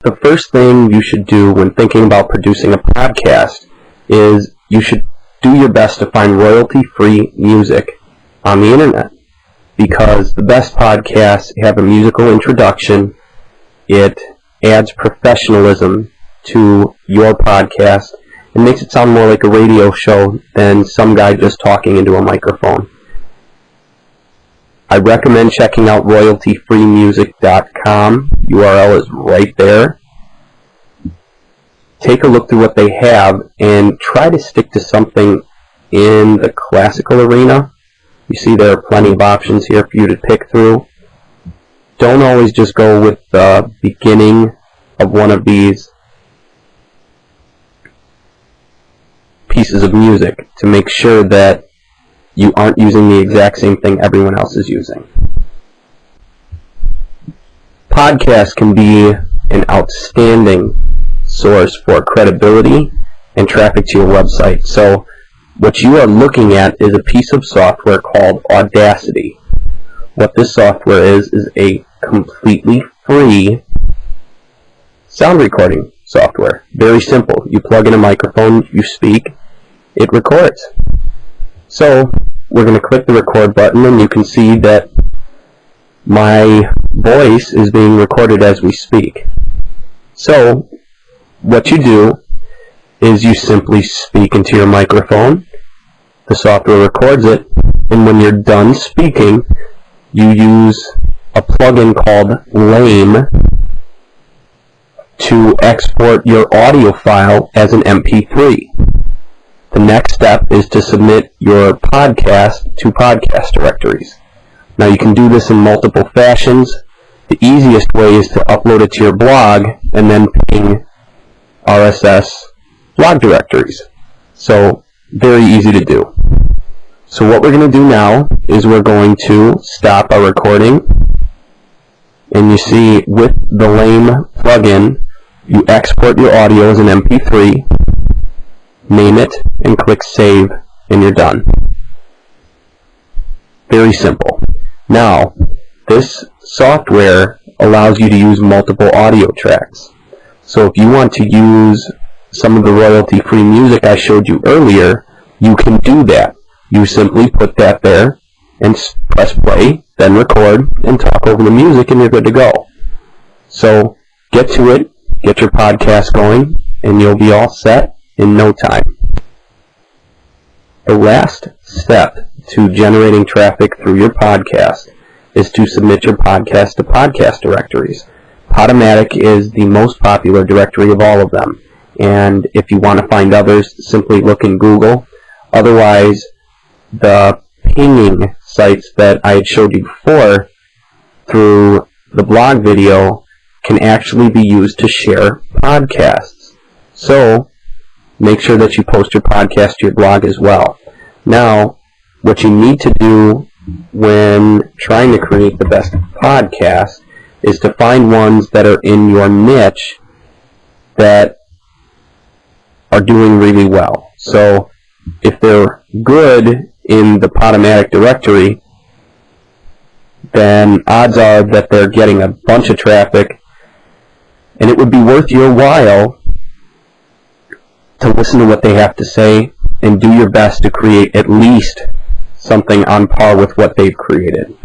the first thing you should do when thinking about producing a podcast is you should do your best to find royalty-free music on the internet, because the best podcasts have a musical introduction. It adds professionalism to your podcast and makes it sound more like a radio show than some guy just talking into a microphone. I recommend checking out royaltyfreemusic.com. URL is right there. Take a look through what they have and try to stick to something in the classical arena. You see there are plenty of options here for you to pick through. Don't always just go with the beginning of one of these pieces of music to make sure that you aren't using the exact same thing everyone else is using. Podcasts can be an outstanding source for credibility and traffic to your website. So what you are looking at is a piece of software called Audacity. What this software is a completely free sound recording software. Very simple. You plug in a microphone, you speak, it records. So we're going to click the record button, and you can see that my voice is being recorded as we speak. So what you do is you simply speak into your microphone, the software records it, and when you're done speaking, you use a plugin called Lame to export your audio file as an MP3. The next step is to submit your podcast to podcast directories. Now you can do this in multiple fashions. The easiest way is to upload it to your blog and then ping RSS blog directories. So very easy to do. So what we're going to do now is we're going to stop our recording, and you see with the Lame plugin you export your audio as an MP3, name it, and click save, and you're done. Very simple. Now, this software allows you to use multiple audio tracks. So if you want to use some of the royalty-free music I showed you earlier, you can do that. You simply put that there and press play, then record, and talk over the music, and you're good to go. So get to it, get your podcast going, and you'll be all set in no time. The last step to generating traffic through your podcast is to submit your podcast to podcast directories. Podomatic is the most popular directory of all of them, and if you want to find others, simply look in Google. Otherwise, the pinging sites that I had showed you before through the blog video can actually be used to share podcasts. So make sure that you post your podcast to your blog as well. Now, what you need to do when trying to create the best podcast is to find ones that are in your niche that are doing really well. So if they're good in the Podomatic directory, then odds are that they're getting a bunch of traffic, and it would be worth your while to listen to what they have to say and do your best to create at least something on par with what they've created.